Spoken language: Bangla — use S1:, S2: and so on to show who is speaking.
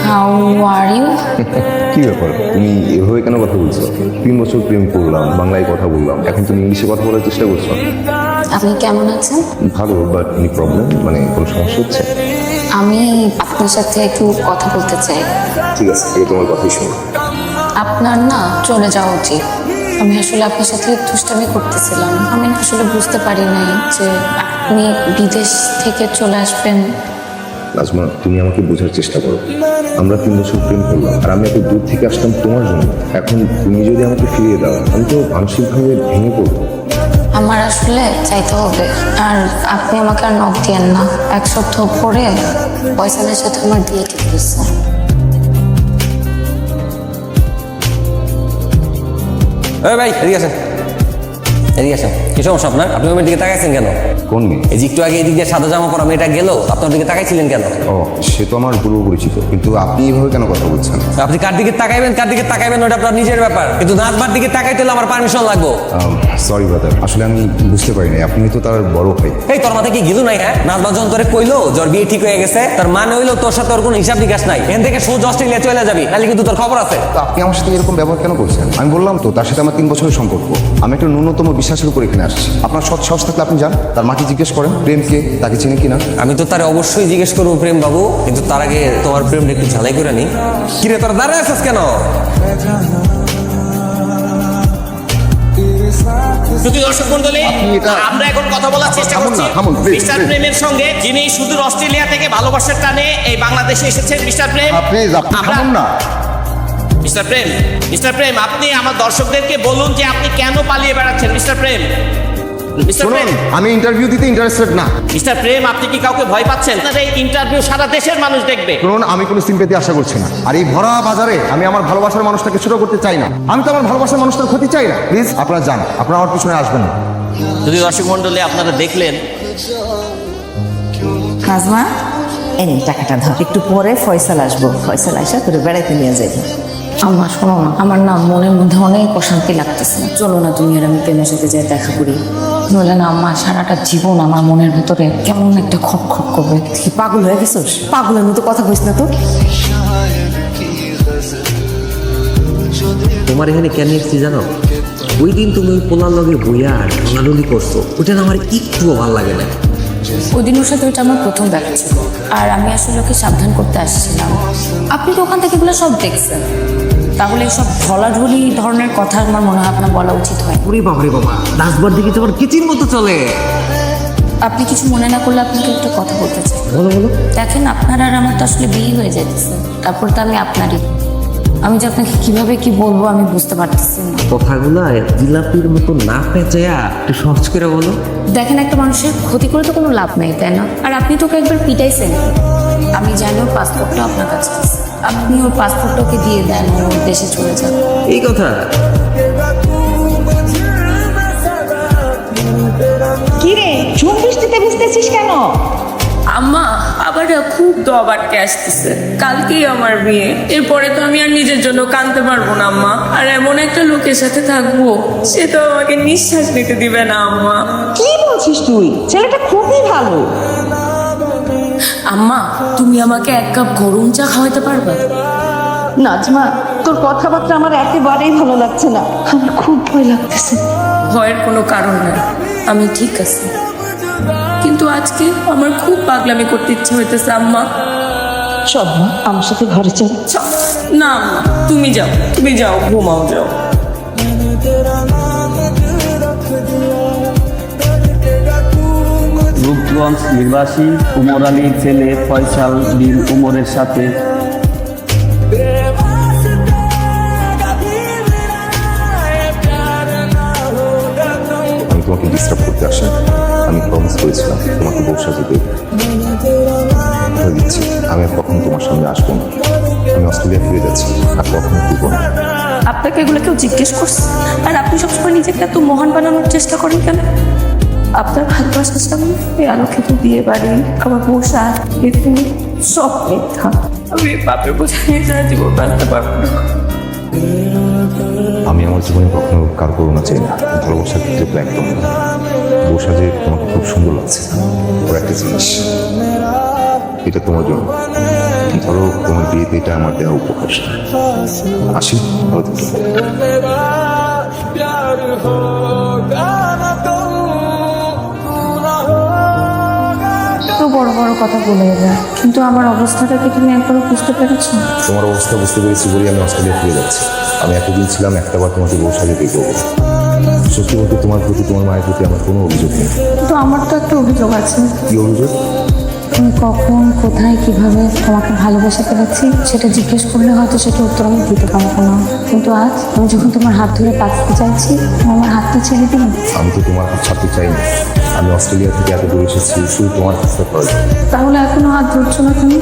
S1: How are you?
S2: কি ব্যাপার, তুমি এভাবে কেন কথা বলছো? 3 বছর প্রেম করলাম, বাংলায় কথা বললাম, এখন তুমি ইংলিশে কথা বলার চেষ্টা করছো।
S1: আপনি কেমন আছেন?
S2: ভালো, বাট এনি প্রবলেম, মানে কোনো সমস্যা হচ্ছে?
S1: আমি আপনার সাথে একটু কথা বলতে চাই।
S2: ঠিক আছে, আগে তোমার কথাই শুনো।
S1: আপনার না চলে যাওয়া উচিত। আমি আসলে আপনার সাথে দুষ্টামি করতেছিলাম। আমি না আসলে বুঝতে পারি নাই যে আপনি বিদেশ থেকে চলে আসবেন।
S2: নাজমা, তুমি আমাকে বোঝার চেষ্টা করো। আমরা 3 বছর প্রেম করলাম, আর আমি এত দূর থেকে আসলাম তোমার জন্য। এখন তুমি যদি আমাকে ফিরিয়ে দাও, আমি তো মানসিকভাবে ভেঙে পড়বো।
S1: আমার আসলে চাইতে হবে, আর আপনি আমাকে আর নক দিয়েন না। 1 সপ্তাহ পরে পয়সানের সাথে আমার বিয়ে ঠিক হয়েছে।
S3: ভাই এদিকে আসেন, এদিকে আসেন। কি সমস্যা আপনার? আপনি আমার দিকে তাকাইছেন কেন?
S2: কোন মেয়ে?
S3: এই যে একটু আগে এদিক দিয়ে সাদা জামা পরা মেয়েটা গেল, আপনার দিকে তাকাইছিলেন কেন?
S2: ও, সে তো আমার পূর্ব পরিচিত, কিন্তু আপনি এইভাবে কেন কথা বলছেন?
S3: আপনি কার দিকে তাকাইবেন ওটা আপনার নিজের ব্যাপার, কিন্তু নাজমার দিকে তাকাইতে হলে আমার পারমিশন লাগবে।
S2: সরি ব্রাদার, আসলে আমি বুঝতে পারিনি আপনি তো তার বড় ভাই।
S3: এই তোর মাথায় কি গিলু নাই? হ্যাঁ, নাজমা যখন তোরে কইলো তোর বিয়ে ঠিক হয়ে গেছে, তার মানে হইলো তোর সাথে ওর কোনো হিসাব নিকাশ নাই। এখান থেকে সোজা অস্ট্রেলিয়া চলে যাবি, নাহলে কিন্তু তোর খবর আছে।
S2: তো আপনি আমার সাথে এরকম ব্যবহার কেন করছেন? আমি বললাম তো তার সাথে আমার 3 বছরের সম্পর্ক। আমি একটা ন্যূনতম বিশ্বাসের উপর এখানে আসছি। আপনার সৎ সাহস থাকলে আপনি যান, তার মাকে জিজ্ঞেস করেন প্রেমকে, তাকে চিনে কিনা।
S3: আমি তো তারে অবশ্যই জিজ্ঞেস করবো প্রেম বাবু, কিন্তু তার আগে তোমার প্রেমটা একটু ঝালাই করে নি। কিরে তোর দাঁড়ায় আছিস কেন?
S4: শুধু দর্শক মণ্ডলী, আমরা এখন কথা বলার চেষ্টা করছি মিস্টার প্রেমের সঙ্গে, যিনি সুদূর অস্ট্রেলিয়া থেকে ভালোবাসার টানে এই বাংলাদেশে এসেছেন। মিস্টার প্রেম, মিস্টার প্রেম, আপনি আমার দর্শকদেরকে বলুন যে আপনি কেন পালিয়ে বেড়াচ্ছেন। মিস্টার প্রেম,
S2: আমি ইন্টারভিউ দিতে ইন্টারেস্টেড না।
S4: মিস্টার প্রেম, আপনি কি কাউকে ভয় পাচ্ছেন? আপনার এই ইন্টারভিউ সারা দেশের মানুষ দেখবে।
S2: শুনুন, আমি কোনো সিম্পেথি আশা করছি না। আর এই ভরা বাজারে আমি আমার ভালোবাসার মানুষটাকে ছোট করতে চাই না। আমি তো আমার ভালোবাসার মানুষটার ক্ষতি চাই না। প্লিজ আপনারা যান, আপনারা আমার পিছনে আসবেন না।
S4: যদি দর্শক মণ্ডলী আপনারা দেখলেন,
S5: নাজমা এই টাকাটা ধর, একটু পরে ফয়সাল আসবো, ফয়সাল আসা তোরে বেড়াইতে নিয়ে যাবো।
S1: আমার শোনো না, আমার না মনের মধ্যে অনেক অশান্তি লাগতেছে। চলো না তুমি আর আমি প্রেমের সাথে যাই দেখা করি। নইলে না আমার সারাটা জীবন আমার মনের ভিতরে কেমন একটা খপ খপ করবে।
S5: কি পাগল হয়ে গেছিস? পাগলের মতো কথা কইস না তো।
S3: তোমার এখানে কেন এসেছি জানো? ওই দিন তুমি ওই পোলার লগে বইয়া ঢলাঢলি করছো, ওটা না আমার একটুও ভালো লাগে না।
S1: ওই দিন ওর সাথে ওইটা আমার প্রথম দেখা ছিল, আর আমি আসলে ওকে সাবধান করতে আসছিলাম। আপনি তো ওখান থেকে এগুলো সব দেখছেন, তাহলে সব ঢলাঢলি ধরনের কথা আমার মনে হয় আপনার বলা উচিত হয়।
S3: ওরে বাবারে বাবা, নাচবার দিকে তোমার কিচির মতো চলে।
S1: আপনি কিছু মনে না করলে আপনাকে একটা কথা বলতে চাই।
S3: বলো বলো।
S1: দেখেন, আপনার আর আমার তো আসলে বিয়ে হয়ে যাইতেছে, তারপর তো আমি আপনারই। আমি যে আপনাকে কিভাবে কি বলবো আমি বুঝতে পারতেছি না।
S3: কথাগুলো জিলাপির মতো না পেঁচায়া একটু সহজ করে বলো।
S1: দেখেন, একটা মানুষের ক্ষতি করে তো কোনো লাভ নেই, তাই না? আর আপনি তোকে একবার পিটাইছেন। আমি জানি ওর পাসপোর্টটা আপনার কাছে আছে। আপনি ওর পাসপোর্টটাকে দিয়ে দেন, ওর দেশে চলে যান।
S3: এই কথা
S5: কি রে, ঝুম বৃষ্টিতে ভিজতেছিস কেন?
S6: আম্মা, আবার খুব দব আটকে আসতেছে। কালকেই আমার বিয়ে, এরপরে তো আমি আর নিজের জন্য কাঁদতে পারবো না আম্মা। আর এমন একটা লোকের সাথে থাকবো, সে তো আমাকে নিঃশ্বাস নিতে দিবে না আম্মা।
S5: কি বলছিস তুই? ছেলেটা খুবই ভালো।
S6: আম্মা, তুমি আমাকে 1 কাপ গরম চা খাওয়াতে পারবে?
S5: নাজমা, তোর কথাবার্তা আমার একেবারেই ভালো লাগছে না। আমার খুব ভয় লাগতেছে।
S6: ভয়ের কোনো কারণ নেই, আমি ঠিক আছি। কিন্তু আজকে আমার খুব পাগলামি করতে ইচ্ছে হইতেছে আম্মা।
S5: চল মা, আমার সাথে ঘরে চল।
S6: না আম্মা, তুমি যাও, ঘুমাও যাও।
S7: রূপগঞ্জ নিবাসী উমর আলীর ছেলে ফয়সাল বিন উমরের সাথে
S2: আমি তোমাকে ডিস্টার্ব করতে আসি। আমি প্রমিস করেছিলাম তোমাকে বউ সাজিয়ে দেব। কথা দিচ্ছি, আমি আর কখনো তোমার সামনে আসবো না। আমি অস্ট্রেলিয়া ফিরে যাচ্ছি, আর কখনো ফিরবো না।
S6: আপনাকে এগুলো কেউ জিজ্ঞেস করছে? আর আপনি সবসময় নিজেকে এত মহান বানানোর চেষ্টা করেন কেন? আপনার ভালোবাসার সামনে এই আলোকিত বিয়ে বাড়ি, আমার পোশাক, সব মিথ্যা। আমি বাপের বোঝা নিয়ে সারা জীবন বাঁচতে পারবো না।
S2: আমি আমার জীবনে কখনো কার করুণা চাই না, ভালোবাসার ক্ষেত্রে তো একদম না। বউ সাজে তোমাকে খুব সুন্দর লাগছে। ওর একটা জিনিস, এটা তোমার জন্য। ধরো তোমার বিয়েতে এটা আমার দেওয়া উপহার। আসি, ভালো থেকো।
S6: তো বড় বড় কথা বলে যায়, কিন্তু আমার অবস্থাটা কি তুমি একবারও বুঝতে পেরেছো?
S2: তোমার অবস্থা বুঝতে পেরেছি বলেই আমি অস্ট্রেলিয়া ফিরে যাচ্ছি। আমি এতদিন ছিলাম একটাবার তোমাকে বউ সাজে দেখবো বলে। সত্যি বলতে তোমার প্রতি, তোমার মায়ের প্রতি আমার কোনো অভিযোগ নেই।
S6: কিন্তু আমার তো একটা অভিযোগ আছে।
S2: কি অভিযোগ?
S6: আমি কখন, কোথায়, কিভাবে তোমাকে ভালোবেসে ফেলেছি সেটা জিজ্ঞেস করলে হয়তো সেটা উত্তর আমি দিতে পারবো না। কিন্তু আজ আমি যখন তোমার হাত ধরে বাঁচতে চাইছি, তুমি আমার হাতটা ছেড়ে দিলে।
S2: আমি তো তোমার হাত ছাড়তে চাইনি। আমি অস্ট্রেলিয়া থেকে এত দূরে এসেছি শুধু তোমার কাছে করার জন্য।
S6: তাহলে এখনো হাত ধরছো না তুমি?